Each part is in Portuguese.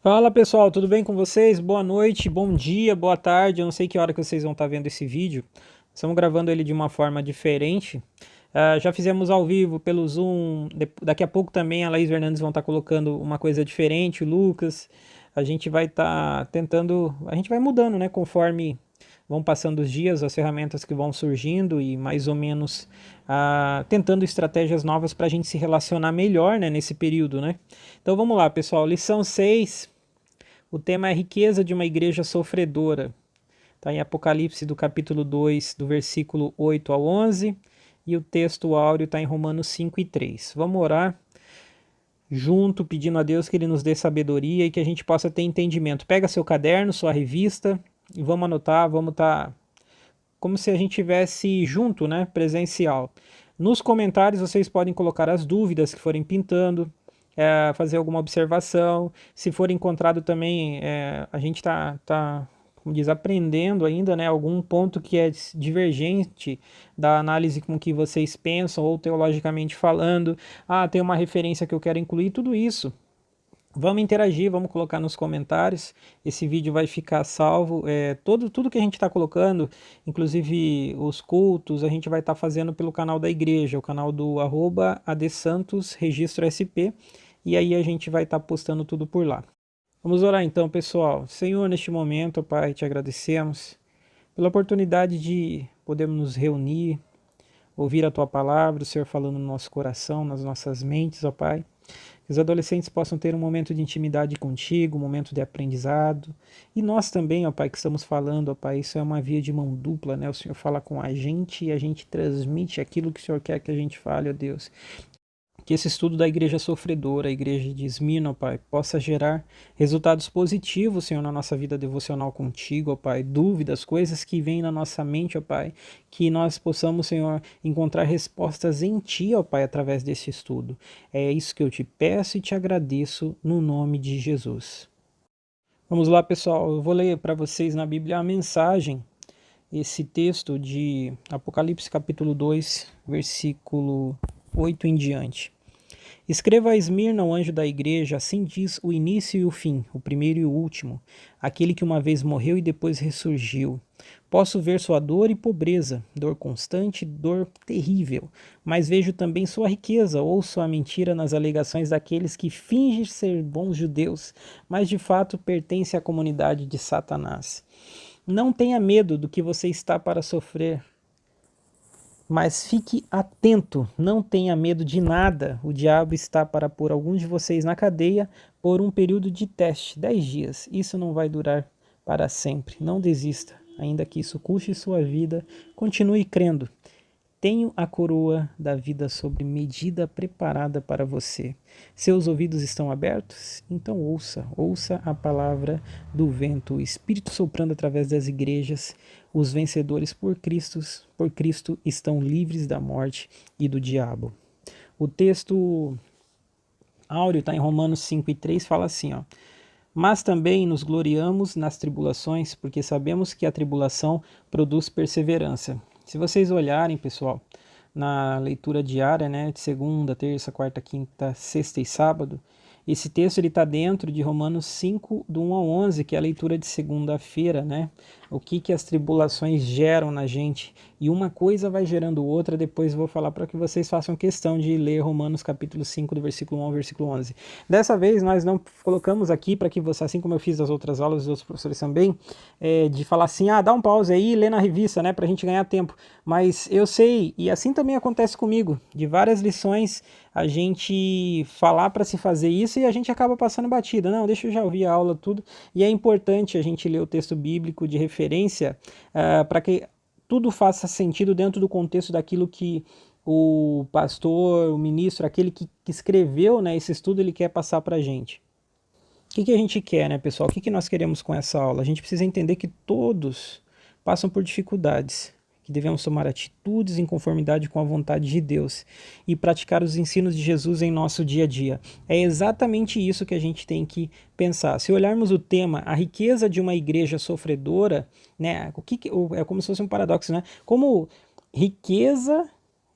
Fala pessoal, tudo bem com vocês? Boa noite, bom dia, boa tarde. Eu não sei que hora que vocês vão estar vendo esse vídeo. Estamos gravando ele de uma forma diferente. Já fizemos ao vivo pelo Zoom. Daqui a pouco também a Laís Hernandes vão estar colocando uma coisa diferente, o Lucas. A gente vai estar tentando, a gente vai mudando, né? Conforme vão passando os dias, as ferramentas que vão surgindo e mais ou menos tentando estratégias novas para a gente se relacionar melhor, né, nesse período, né? Então vamos lá, pessoal. Lição 6. O tema é a riqueza de uma igreja sofredora. Está em Apocalipse do capítulo 2, do versículo 8 ao 11. E o texto áureo está em Romanos 5 e 3. Vamos orar junto, pedindo a Deus que Ele nos dê sabedoria e que a gente possa ter entendimento. Pega seu caderno, sua revista e vamos anotar, vamos estar como se a gente tivesse junto, né, presencial. Nos comentários vocês podem colocar as dúvidas que forem pintando, fazer alguma observação. Se for encontrado também, a gente como diz, aprendendo ainda, né, algum ponto que é divergente da análise com que vocês pensam ou teologicamente falando. Tem uma referência que eu quero incluir, tudo isso. Vamos interagir, vamos colocar nos comentários. Esse vídeo vai ficar salvo. Tudo que a gente está colocando, inclusive os cultos, a gente vai estar fazendo pelo canal da igreja, o canal do @ADSantosRegistroSP. E aí a gente vai estar postando tudo por lá. Vamos orar então, pessoal. Senhor, neste momento, Pai, te agradecemos pela oportunidade de podermos nos reunir, ouvir a Tua palavra, o Senhor falando no nosso coração, nas nossas mentes, ó Pai. Que os adolescentes possam ter um momento de intimidade contigo, um momento de aprendizado. E nós também, ó Pai, que estamos falando, ó Pai, isso é uma via de mão dupla, né? O Senhor fala com a gente e a gente transmite aquilo que o Senhor quer que a gente fale, ó Deus. Que esse estudo da igreja sofredora, a igreja de Esmirna, ó Pai, possa gerar resultados positivos, Senhor, na nossa vida devocional contigo, ó Pai. Dúvidas, coisas que vêm na nossa mente, ó Pai. Que nós possamos, Senhor, encontrar respostas em Ti, ó Pai, através desse estudo. É isso que eu te peço e te agradeço no nome de Jesus. Vamos lá, pessoal. Eu vou ler para vocês na Bíblia a mensagem, esse texto de Apocalipse capítulo 2, versículo 8 em diante. Escreva a Esmirna, o anjo da igreja, assim diz o início e o fim, o primeiro e o último, aquele que uma vez morreu e depois ressurgiu. Posso ver sua dor e pobreza, dor constante, dor terrível, mas vejo também sua riqueza, ouço a mentira nas alegações daqueles que fingem ser bons judeus, mas de fato pertencem à comunidade de Satanás. Não tenha medo do que você está para sofrer, mas fique atento, não tenha medo de nada. O diabo está para pôr alguns de vocês na cadeia por um período de teste, 10 dias. Isso não vai durar para sempre. Não desista, ainda que isso custe sua vida. Continue crendo. Tenho a coroa da vida sob medida preparada para você. Seus ouvidos estão abertos? Então ouça a palavra do vento, o Espírito soprando através das igrejas. Os vencedores por Cristo estão livres da morte e do diabo. O texto áureo está em Romanos 5 e 3, fala assim, ó. Mas também nos gloriamos nas tribulações, porque sabemos que a tribulação produz perseverança. Se vocês olharem, pessoal, na leitura diária, né, de segunda, terça, quarta, quinta, sexta e sábado, esse texto ele está dentro de Romanos 5, do 1 ao 11, que é a leitura de segunda-feira, né? O que as tribulações geram na gente. E uma coisa vai gerando outra, depois vou falar para que vocês façam questão de ler Romanos capítulo 5, do versículo 1 ao versículo 11. Dessa vez nós não colocamos aqui para que você, assim como eu fiz nas outras aulas dos outros professores também, de falar assim, dá um pause aí e lê na revista, né, para a gente ganhar tempo. Mas eu sei, e assim também acontece comigo, de várias lições a gente falar para se fazer isso e a gente acaba passando batida. Não, deixa eu já ouvir a aula tudo. E é importante a gente ler o texto bíblico de referência para que tudo faça sentido dentro do contexto daquilo que o pastor, o ministro, aquele que escreveu, né, esse estudo, ele quer passar para a gente. O que a gente quer, né, pessoal? O que nós queremos com essa aula? A gente precisa entender que todos passam por dificuldades, que devemos tomar atitudes em conformidade com a vontade de Deus e praticar os ensinos de Jesus em nosso dia a dia. É exatamente isso que a gente tem que pensar. Se olharmos o tema, a riqueza de uma igreja sofredora, né, é como se fosse um paradoxo, né? Como riqueza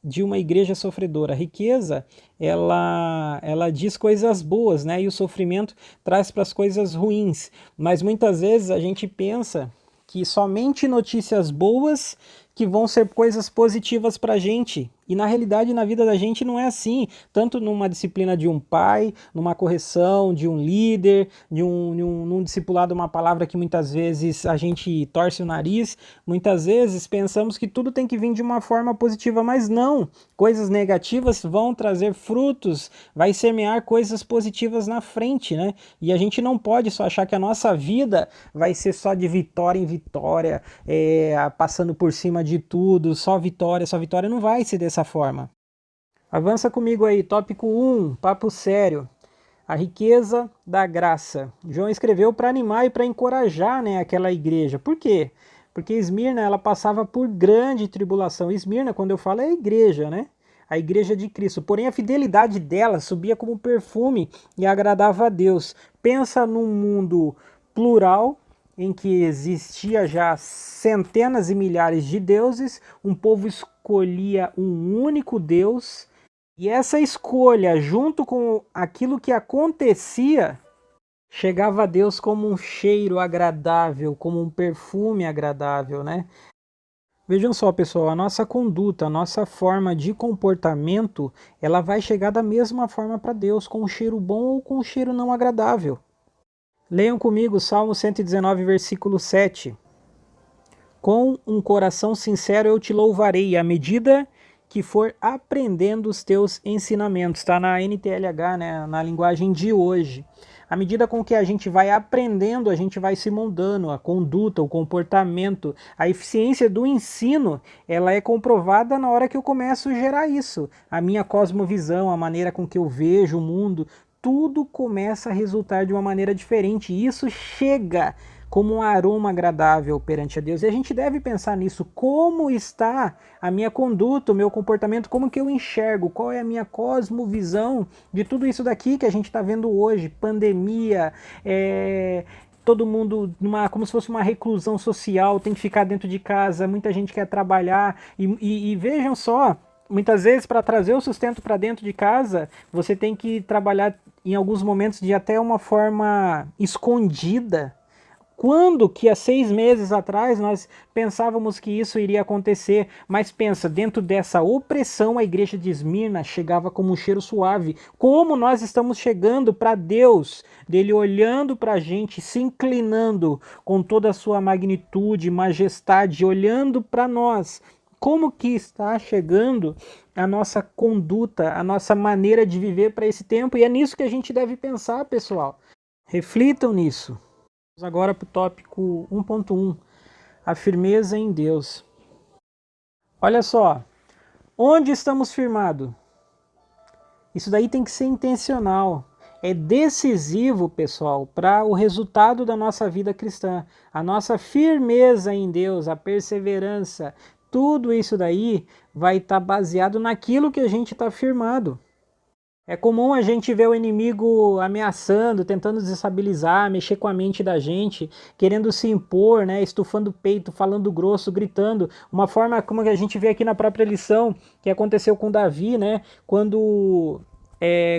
de uma igreja sofredora. A riqueza, ela diz coisas boas, né? E o sofrimento traz para as coisas ruins. Mas muitas vezes a gente pensa que somente notícias boas que vão ser coisas positivas para a gente. E na realidade, na vida da gente não é assim. Tanto numa disciplina de um pai, numa correção de um líder, num discipulado, uma palavra que muitas vezes a gente torce o nariz. Muitas vezes pensamos que tudo tem que vir de uma forma positiva, mas não. Coisas negativas vão trazer frutos, vai semear coisas positivas na frente, né? E a gente não pode só achar que a nossa vida vai ser só de vitória em vitória, passando por cima de tudo, só vitória, não vai ser dessa forma. Avança comigo aí, tópico 1, papo sério. A riqueza da graça. João escreveu para animar e para encorajar, né, aquela igreja. Por quê? Porque Esmirna, ela passava por grande tribulação. Esmirna, quando eu falo, é a igreja, né? A igreja de Cristo. Porém, a fidelidade dela subia como perfume e agradava a Deus. Pensa num mundo plural, em que existia já centenas e milhares de deuses, um povo escolhia um único Deus, e essa escolha, junto com aquilo que acontecia, chegava a Deus como um cheiro agradável, como um perfume agradável, né? Vejam só, pessoal, a nossa conduta, a nossa forma de comportamento, ela vai chegar da mesma forma para Deus, com um cheiro bom ou com um cheiro não agradável. Leiam comigo Salmo 119, versículo 7. Com um coração sincero eu te louvarei, à medida que for aprendendo os teus ensinamentos. Está na NTLH, né, na linguagem de hoje. À medida com que a gente vai aprendendo, a gente vai se moldando, a conduta, o comportamento, a eficiência do ensino, ela é comprovada na hora que eu começo a gerar isso. A minha cosmovisão, a maneira com que eu vejo o mundo, tudo começa a resultar de uma maneira diferente. E isso chega como um aroma agradável perante a Deus. E a gente deve pensar nisso. Como está a minha conduta, o meu comportamento, como que eu enxergo, qual é a minha cosmovisão de tudo isso daqui que a gente está vendo hoje, pandemia, todo mundo como se fosse uma reclusão social, tem que ficar dentro de casa, muita gente quer trabalhar, e vejam só, muitas vezes para trazer o sustento para dentro de casa, você tem que trabalhar em alguns momentos de até uma forma escondida. Quando que há 6 meses atrás nós pensávamos que isso iria acontecer, mas pensa, dentro dessa opressão a igreja de Esmirna chegava como um cheiro suave. Como nós estamos chegando para Deus, dele olhando para a gente, se inclinando com toda a sua magnitude, majestade, olhando para nós. Como que está chegando a nossa conduta, a nossa maneira de viver para esse tempo? E é nisso que a gente deve pensar, pessoal. Reflitam nisso. Vamos agora para o tópico 1.1, a firmeza em Deus. Olha só, onde estamos firmados? Isso daí tem que ser intencional. É decisivo, pessoal, para o resultado da nossa vida cristã. A nossa firmeza em Deus, a perseverança, tudo isso daí vai estar baseado naquilo que a gente está firmado. É comum a gente ver o inimigo ameaçando, tentando desestabilizar, mexer com a mente da gente, querendo se impor, né, estufando o peito, falando grosso, gritando. Uma forma como a gente vê aqui na própria lição, que aconteceu com Davi, né, quando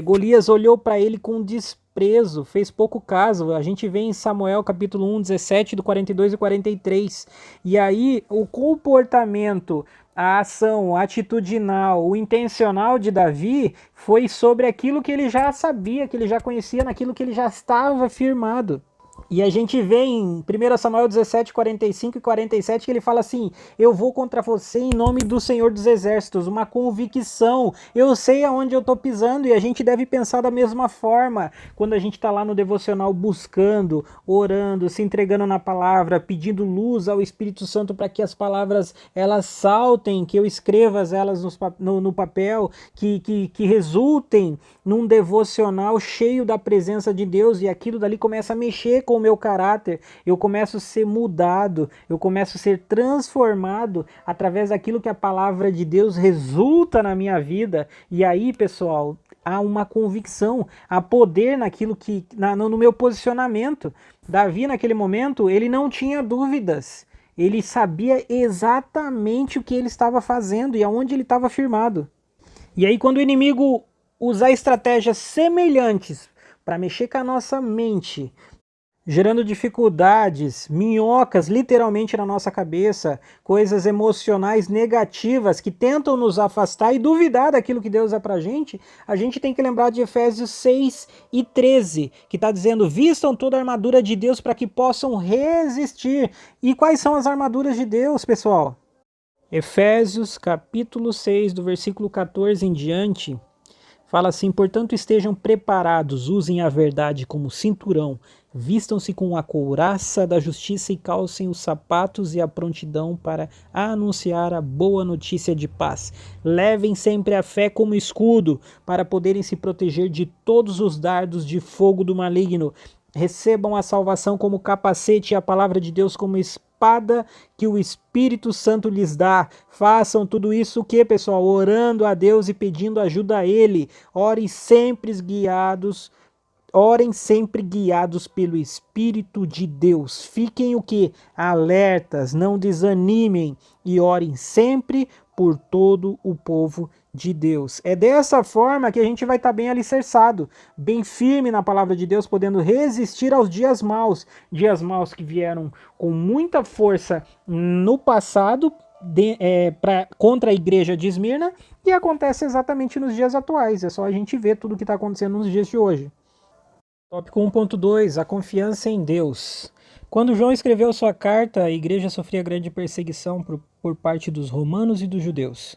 Golias olhou para ele com desprezo, fez pouco caso. A gente vê em Samuel capítulo 1, 17, do 42 e 43. E aí o comportamento, a ação atitudinal, o intencional de Davi foi sobre aquilo que ele já sabia, que ele já conhecia, naquilo que ele já estava firmado. E a gente vê em 1 Samuel 17, 45 e 47 que ele fala assim: eu vou contra você em nome do Senhor dos Exércitos, uma convicção, eu sei aonde eu estou pisando. E a gente deve pensar da mesma forma, quando a gente está lá no devocional buscando, orando, se entregando na palavra, pedindo luz ao Espírito Santo para que as palavras elas saltem, que eu escreva elas no papel, que resultem num devocional cheio da presença de Deus, e aquilo dali começa a mexer com o meu caráter, eu começo a ser mudado, eu começo a ser transformado através daquilo que a palavra de Deus resulta na minha vida. E aí, pessoal, há uma convicção, há poder naquilo no meu posicionamento. Davi, naquele momento, ele não tinha dúvidas. Ele sabia exatamente o que ele estava fazendo e aonde ele estava firmado. E aí, quando o inimigo usar estratégias semelhantes para mexer com a nossa mente, gerando dificuldades, minhocas literalmente na nossa cabeça, coisas emocionais negativas que tentam nos afastar e duvidar daquilo que Deus é pra gente, a gente tem que lembrar de Efésios 6:13, que está dizendo: vistam toda a armadura de Deus para que possam resistir. E quais são as armaduras de Deus, pessoal? Efésios capítulo 6, do versículo 14 em diante, fala assim: portanto estejam preparados, usem a verdade como cinturão, vistam-se com a couraça da justiça e calcem os sapatos e a prontidão para anunciar a boa notícia de paz. Levem sempre a fé como escudo, para poderem se proteger de todos os dardos de fogo do maligno. Recebam a salvação como capacete e a palavra de Deus como espada que o Espírito Santo lhes dá. Façam tudo isso o que, pessoal? Orando a Deus e pedindo ajuda a Ele. Orem sempre guiados pelo Espírito de Deus. Fiquem o que? Alertas, não desanimem e orem sempre por todo o povo de Deus. É dessa forma que a gente vai estar bem alicerçado, bem firme na palavra de Deus, podendo resistir aos dias maus que vieram com muita força no passado contra a igreja de Esmirna, e acontece exatamente nos dias atuais. É só a gente ver tudo o que está acontecendo nos dias de hoje. Tópico 1.2, a confiança em Deus. Quando João escreveu sua carta, a igreja sofria grande perseguição por parte dos romanos e dos judeus.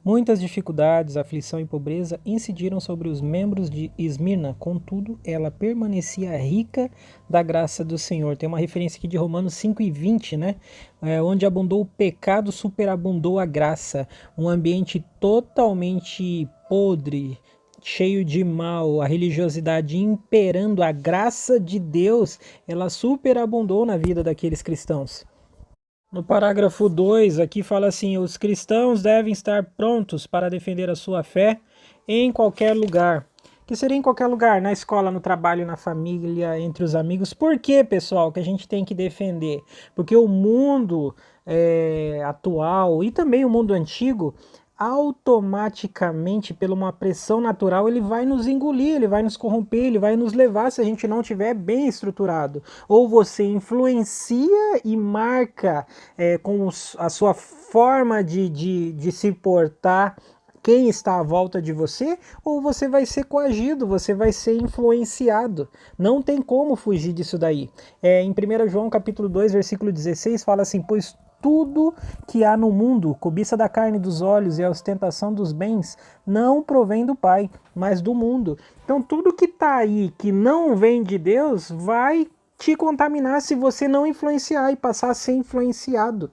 Muitas dificuldades, aflição e pobreza incidiram sobre os membros de Esmirna, contudo, ela permanecia rica da graça do Senhor. Tem uma referência aqui de Romanos 5:20, né? Onde abundou o pecado, superabundou a graça. Um ambiente totalmente podre, cheio de mal, a religiosidade imperando, a graça de Deus, ela superabundou na vida daqueles cristãos. No parágrafo 2, aqui fala assim: os cristãos devem estar prontos para defender a sua fé em qualquer lugar. Que seria em qualquer lugar, na escola, no trabalho, na família, entre os amigos. Por que, pessoal, que a gente tem que defender? Porque o mundo atual e também o mundo antigo, automaticamente, pela uma pressão natural, ele vai nos engolir, ele vai nos corromper, ele vai nos levar se a gente não tiver bem estruturado. Ou você influencia e marca com a sua forma de se portar quem está à volta de você, ou você vai ser coagido, você vai ser influenciado. Não tem como fugir disso daí. Em 1 João capítulo 2, versículo 16, fala assim: pois tudo que há no mundo, cobiça da carne e dos olhos e a ostentação dos bens, não provém do Pai, mas do mundo. Então tudo que está aí, que não vem de Deus, vai te contaminar se você não influenciar e passar a ser influenciado.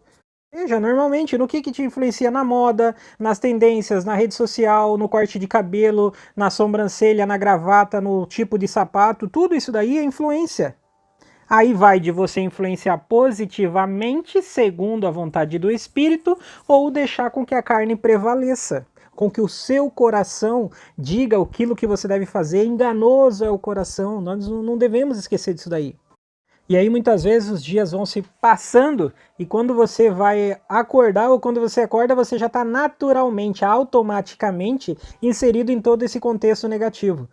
Veja, normalmente, no que te influencia? Na moda, nas tendências, na rede social, no corte de cabelo, na sobrancelha, na gravata, no tipo de sapato, tudo isso daí é influência. Aí vai de você influenciar positivamente, segundo a vontade do Espírito, ou deixar com que a carne prevaleça, com que o seu coração diga aquilo que você deve fazer. Enganoso é o coração, nós não devemos esquecer disso daí. E aí muitas vezes os dias vão se passando e quando você vai acordar ou quando você acorda, você já está naturalmente, automaticamente inserido em todo esse contexto negativo.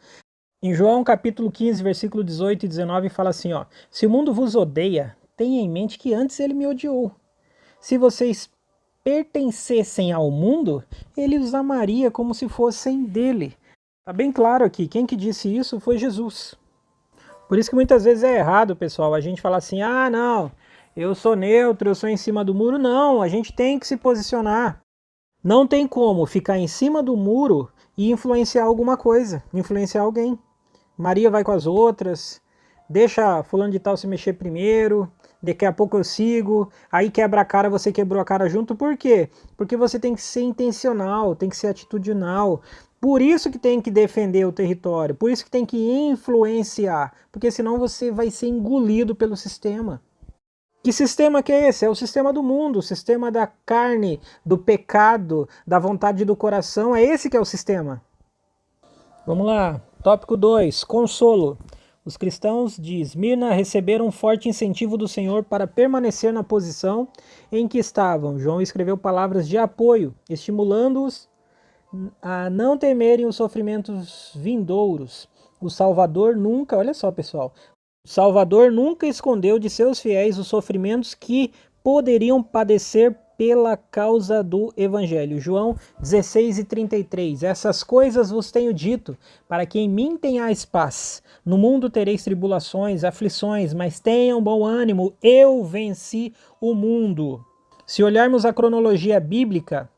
Em João capítulo 15, versículo 18 e 19 fala assim, ó: se o mundo vos odeia, tenha em mente que antes ele me odiou. Se vocês pertencessem ao mundo, ele os amaria como se fossem dele. Tá bem claro aqui, quem que disse isso foi Jesus. Por isso que muitas vezes é errado, pessoal, a gente falar assim: ah, não, eu sou neutro, eu sou em cima do muro. Não, a gente tem que se posicionar. Não tem como ficar em cima do muro e influenciar alguma coisa, influenciar alguém. Maria vai com as outras, deixa fulano de tal se mexer primeiro, daqui a pouco eu sigo, aí quebra a cara, você quebrou a cara junto. Por quê? Porque você tem que ser intencional, tem que ser atitudinal. Por isso que tem que defender o território, por isso que tem que influenciar, porque senão você vai ser engolido pelo sistema. Que sistema que é esse? É o sistema do mundo, o sistema da carne, do pecado, da vontade do coração, é esse que é o sistema. Vamos lá, tópico 2, consolo. Os cristãos de Esmirna receberam um forte incentivo do Senhor para permanecer na posição em que estavam. João escreveu palavras de apoio, estimulando-os a não temerem os sofrimentos vindouros. O Salvador nunca, olha só pessoal, o Salvador nunca escondeu de seus fiéis os sofrimentos que poderiam padecer pela causa do Evangelho. João 16:33. Essas coisas vos tenho dito, para que em mim tenhais paz. No mundo tereis tribulações, aflições, mas tenham bom ânimo, eu venci o mundo. Se olharmos a cronologia bíblica,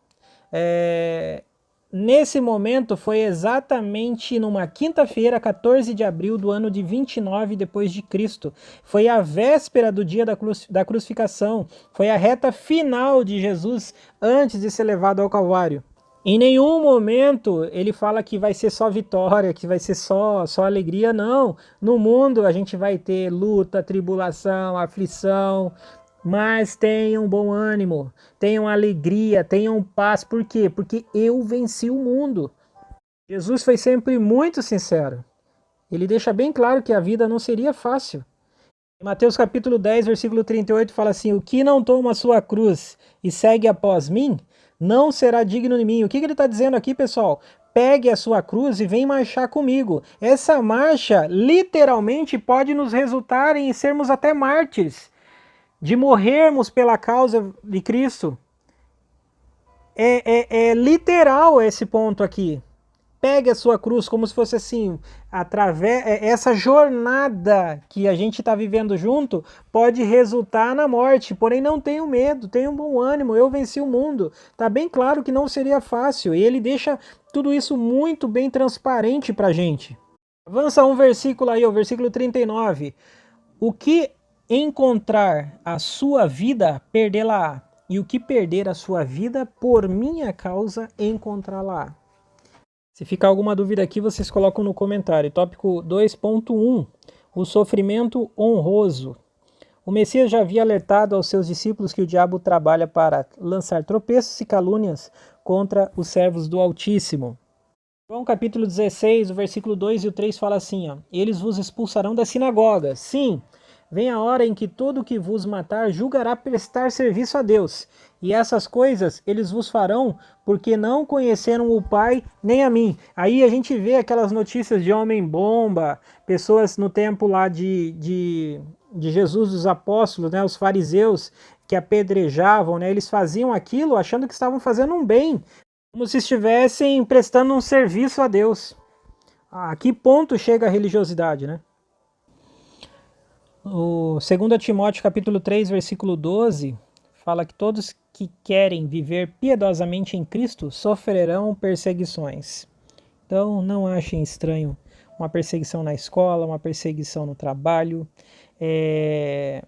nesse momento foi exatamente numa quinta-feira, 14 de abril do ano de 29 depois de Cristo. Foi a véspera do dia da crucificação. Foi a reta final de Jesus antes de ser levado ao Calvário. Em nenhum momento ele fala que vai ser só vitória, que vai ser só alegria, não. No mundo a gente vai ter luta, tribulação, aflição, mas tenham bom ânimo, tenham alegria, tenham paz. Por quê? Porque eu venci o mundo. Jesus foi sempre muito sincero. Ele deixa bem claro que a vida não seria fácil. Em Mateus capítulo 10, versículo 38, fala assim: o que não toma a sua cruz e segue após mim, não será digno de mim. O que ele está dizendo aqui, pessoal? Pegue a sua cruz e vem marchar comigo. Essa marcha, literalmente, pode nos resultar em sermos até mártires, de morrermos pela causa de Cristo. É literal esse ponto aqui. Pegue a sua cruz, como se fosse assim, essa jornada que a gente está vivendo junto pode resultar na morte, porém não tenham medo, tenham bom ânimo, eu venci o mundo. Tá bem claro que não seria fácil, e ele deixa tudo isso muito bem transparente para a gente. Avança um versículo aí, o versículo 39. O que encontrar a sua vida, perdê-la-á. E o que perder a sua vida, por minha causa, encontrá-la-á. Se ficar alguma dúvida aqui, vocês colocam no comentário. Tópico 2.1. O sofrimento honroso. O Messias já havia alertado aos seus discípulos que o diabo trabalha para lançar tropeços e calúnias contra os servos do Altíssimo. João capítulo 16, o versículo 2 e o 3 fala assim, ó, eles vos expulsarão da sinagoga. Sim, vem a hora em que todo o que vos matar julgará prestar serviço a Deus. E essas coisas eles vos farão porque não conheceram o Pai nem a mim. Aí a gente vê aquelas notícias de homem-bomba, pessoas no tempo lá de Jesus, dos apóstolos, né, os fariseus que apedrejavam, né, eles faziam aquilo achando que estavam fazendo um bem, como se estivessem prestando um serviço a Deus. A que ponto chega a religiosidade, né? O 2 Timóteo capítulo 3, versículo 12, fala que todos que querem viver piedosamente em Cristo sofrerão perseguições. Então não achem estranho uma perseguição na escola, uma perseguição no trabalho. É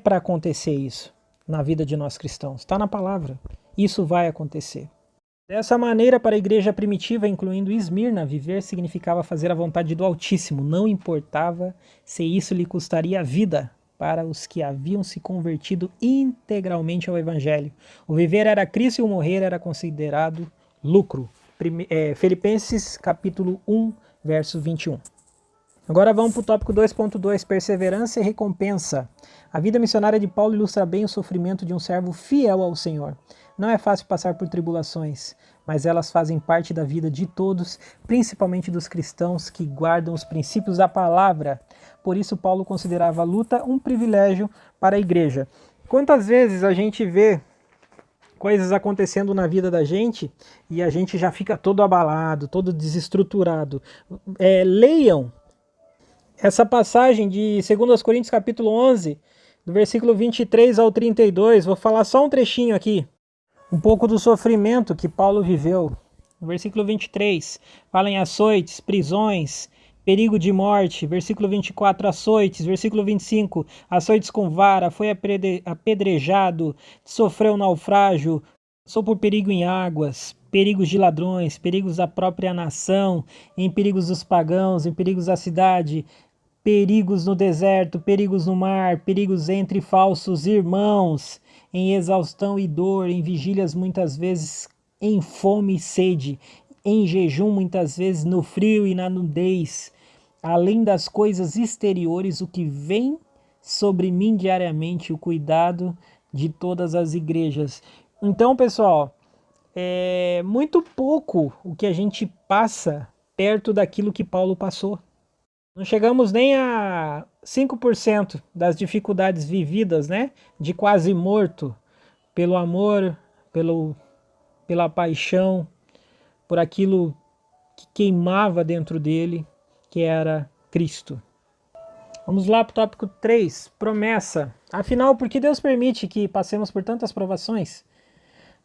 para acontecer isso na vida de nós cristãos. Está na palavra. Isso vai acontecer. Dessa maneira, para a igreja primitiva, incluindo Esmirna, viver significava fazer a vontade do Altíssimo. Não importava se isso lhe custaria a vida para os que haviam se convertido integralmente ao Evangelho. O viver era Cristo e o morrer era considerado lucro. Filipenses capítulo 1, verso 21. Agora vamos para o tópico 2.2, perseverança e recompensa. A vida missionária de Paulo ilustra bem o sofrimento de um servo fiel ao Senhor. Não é fácil passar por tribulações, mas elas fazem parte da vida de todos, principalmente dos cristãos que guardam os princípios da palavra. Por isso Paulo considerava a luta um privilégio para a igreja. Quantas vezes a gente vê coisas acontecendo na vida da gente e a gente já fica todo abalado, todo desestruturado. Leiam essa passagem de 2 Coríntios capítulo 11, do versículo 23 ao 32, vou falar só um trechinho aqui. Um pouco do sofrimento que Paulo viveu. No versículo 23, fala em açoites, prisões, perigo de morte. Versículo 24, açoites. Versículo 25, açoites com vara, foi apedrejado, sofreu naufrágio, passou por perigo em águas, perigos de ladrões, perigos da própria nação, em perigos dos pagãos, em perigos da cidade, perigos no deserto, perigos no mar, perigos entre falsos irmãos, em exaustão e dor, em vigílias muitas vezes em fome e sede, em jejum muitas vezes no frio e na nudez, além das coisas exteriores, o que vem sobre mim diariamente, o cuidado de todas as igrejas. Então, pessoal, é muito pouco o que a gente passa perto daquilo que Paulo passou. Não chegamos nem a 5% das dificuldades vividas, né? De quase morto pelo amor, pela paixão, por aquilo que queimava dentro dele, que era Cristo. Vamos lá para o tópico 3, promessa. Afinal, por que Deus permite que passemos por tantas provações?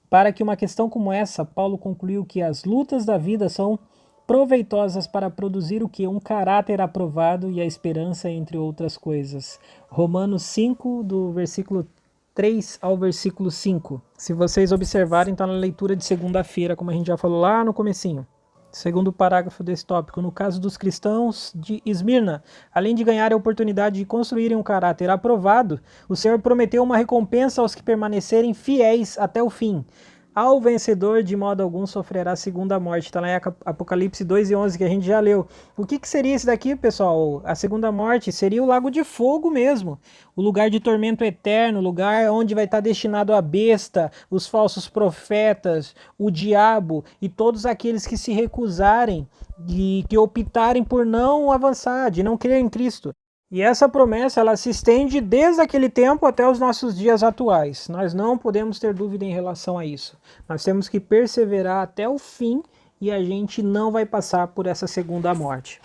Para que uma questão como essa, Paulo concluiu que as lutas da vida são proveitosas para produzir o que? Um caráter aprovado e a esperança, entre outras coisas. Romanos 5, do versículo 3 ao versículo 5. Se vocês observarem, está na leitura de segunda-feira, como a gente já falou lá no comecinho. Segundo parágrafo desse tópico, no caso dos cristãos de Esmirna, além de ganhar a oportunidade de construírem um caráter aprovado, o Senhor prometeu uma recompensa aos que permanecerem fiéis até o fim. Ao vencedor, de modo algum, sofrerá a segunda morte. Está lá em Apocalipse 2:11, que a gente já leu. O que seria isso daqui, pessoal? A segunda morte seria o lago de fogo mesmo. O lugar de tormento eterno, o lugar onde vai estar destinado a besta, os falsos profetas, o diabo e todos aqueles que se recusarem e que optarem por não avançar, de não crer em Cristo. E essa promessa, ela se estende desde aquele tempo até os nossos dias atuais. Nós não podemos ter dúvida em relação a isso. Nós temos que perseverar até o fim e a gente não vai passar por essa segunda morte.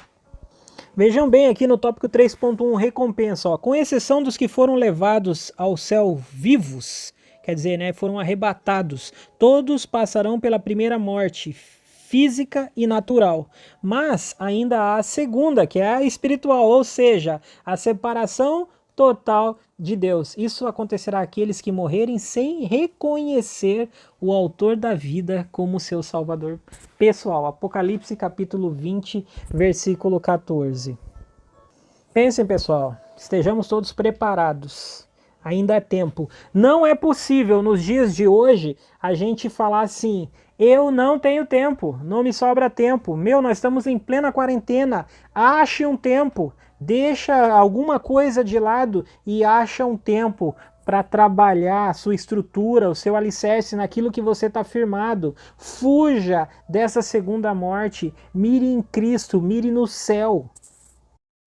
Vejam bem aqui no tópico 3.1, recompensa. Ó, com exceção dos que foram levados ao céu vivos, quer dizer, né, foram arrebatados, todos passarão pela primeira morte, física e natural, mas ainda há a segunda, que é a espiritual, ou seja, a separação total de Deus. Isso acontecerá àqueles que morrerem sem reconhecer o autor da vida como seu salvador pessoal. Apocalipse capítulo 20, versículo 14. Pensem, pessoal, estejamos todos preparados. Ainda é tempo. Não é possível nos dias de hoje a gente falar assim: eu não tenho tempo, não me sobra tempo. Nós estamos em plena quarentena. Ache um tempo, deixa alguma coisa de lado e acha um tempo para trabalhar a sua estrutura, o seu alicerce naquilo que você está firmado. Fuja dessa segunda morte, mire em Cristo, mire no céu.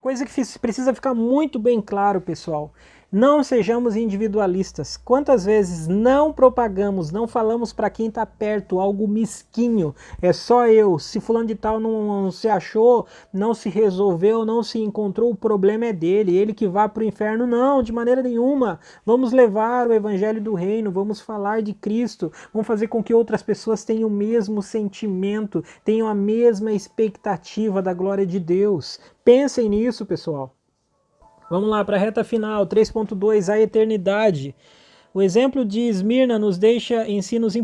Coisa que precisa ficar muito bem claro, pessoal. Não sejamos individualistas. Quantas vezes não propagamos, não falamos para quem está perto algo mesquinho? É só eu. Se fulano de tal não se achou, não se resolveu, não se encontrou, o problema é dele. Ele que vá para o inferno. Não, de maneira nenhuma. Vamos levar o evangelho do reino, vamos falar de Cristo, vamos fazer com que outras pessoas tenham o mesmo sentimento, tenham a mesma expectativa da glória de Deus. Pensem nisso, pessoal. Vamos lá para a reta final, 3.2, a eternidade. O exemplo de Esmirna nos deixa ensinos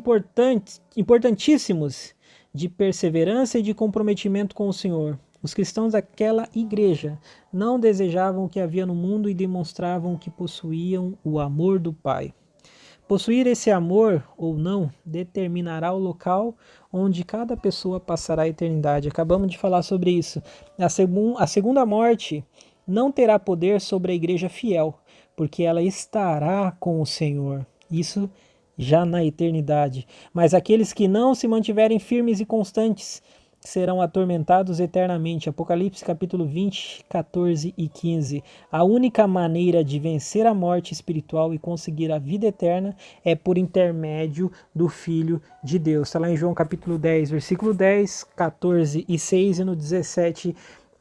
importantíssimos de perseverança e de comprometimento com o Senhor. Os cristãos daquela igreja não desejavam o que havia no mundo e demonstravam que possuíam o amor do Pai. Possuir esse amor ou não determinará o local onde cada pessoa passará a eternidade. Acabamos de falar sobre isso. A segunda morte não terá poder sobre a igreja fiel, porque ela estará com o Senhor. Isso já na eternidade. Mas aqueles que não se mantiverem firmes e constantes serão atormentados eternamente. Apocalipse capítulo 20, 14 e 15. A única maneira de vencer a morte espiritual e conseguir a vida eterna é por intermédio do Filho de Deus. Está lá em João capítulo 10, versículo 10, 14 e 6 e no 17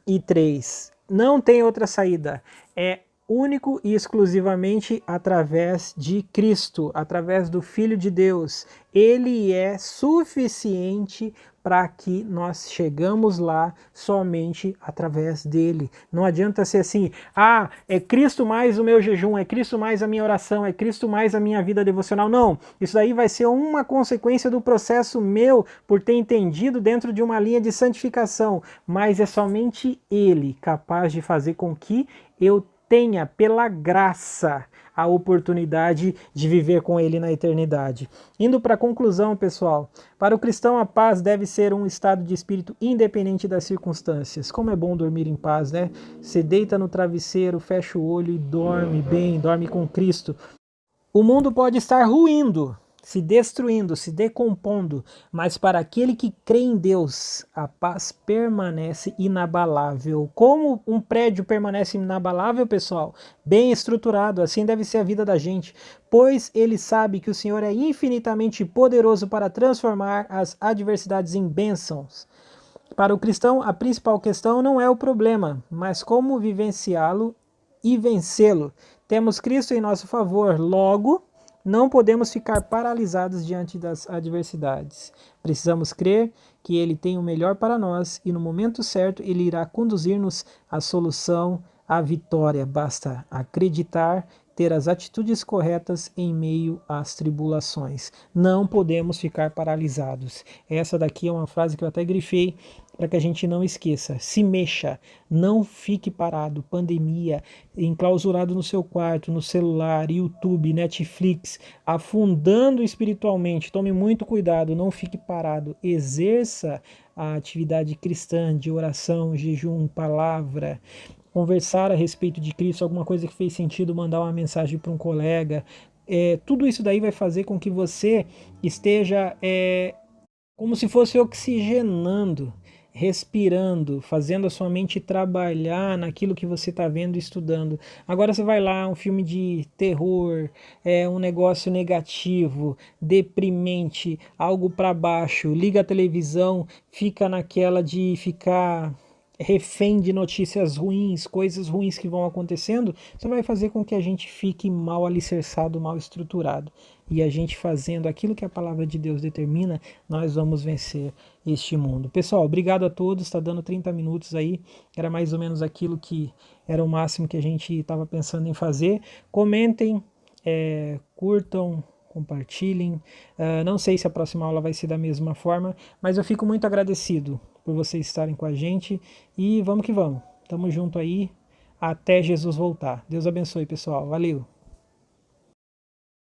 e 3. Não tem outra saída. É único e exclusivamente através de Cristo, através do Filho de Deus. Ele é suficiente para que nós chegamos lá somente através dele. Não adianta ser assim, é Cristo mais o meu jejum, é Cristo mais a minha oração, é Cristo mais a minha vida devocional. Não, isso aí vai ser uma consequência do processo meu por ter entendido dentro de uma linha de santificação, mas é somente ele capaz de fazer com que eu tenha, pela graça, a oportunidade de viver com Ele na eternidade. Indo para a conclusão, pessoal, para o cristão a paz deve ser um estado de espírito independente das circunstâncias. Como é bom dormir em paz, né? Você deita no travesseiro, fecha o olho e dorme bem, dorme com Cristo. O mundo pode estar ruindo, se destruindo, se decompondo, mas para aquele que crê em Deus, a paz permanece inabalável. Como um prédio permanece inabalável, pessoal? Bem estruturado, assim deve ser a vida da gente, pois ele sabe que o Senhor é infinitamente poderoso para transformar as adversidades em bênçãos. Para o cristão, a principal questão não é o problema, mas como vivenciá-lo e vencê-lo. Temos Cristo em nosso favor, logo, não podemos ficar paralisados diante das adversidades. Precisamos crer que Ele tem o melhor para nós e no momento certo Ele irá conduzir-nos à solução, à vitória. Basta acreditar, ter as atitudes corretas em meio às tribulações. Não podemos ficar paralisados. Essa daqui é uma frase que eu até grifei para que a gente não esqueça. Se mexa, não fique parado. Pandemia, enclausurado no seu quarto, no celular, YouTube, Netflix, afundando espiritualmente. Tome muito cuidado, não fique parado. Exerça a atividade cristã de oração, jejum, palavra, conversar a respeito de Cristo, alguma coisa que fez sentido, mandar uma mensagem para um colega. Tudo isso daí vai fazer com que você esteja como se fosse oxigenando, respirando, fazendo a sua mente trabalhar naquilo que você está vendo e estudando. Agora você vai lá, um filme de terror, um negócio negativo, deprimente, algo para baixo, liga a televisão, fica naquela de ficar refém de notícias ruins, coisas ruins que vão acontecendo, isso vai fazer com que a gente fique mal alicerçado, mal estruturado. E a gente fazendo aquilo que a palavra de Deus determina, nós vamos vencer este mundo. Pessoal, obrigado a todos, está dando 30 minutos aí, era mais ou menos aquilo que era o máximo que a gente estava pensando em fazer. Comentem, curtam, compartilhem. Não sei se a próxima aula vai ser da mesma forma, mas eu fico muito agradecido por vocês estarem com a gente e vamos que vamos. Tamo junto aí, até Jesus voltar. Deus abençoe, pessoal. Valeu!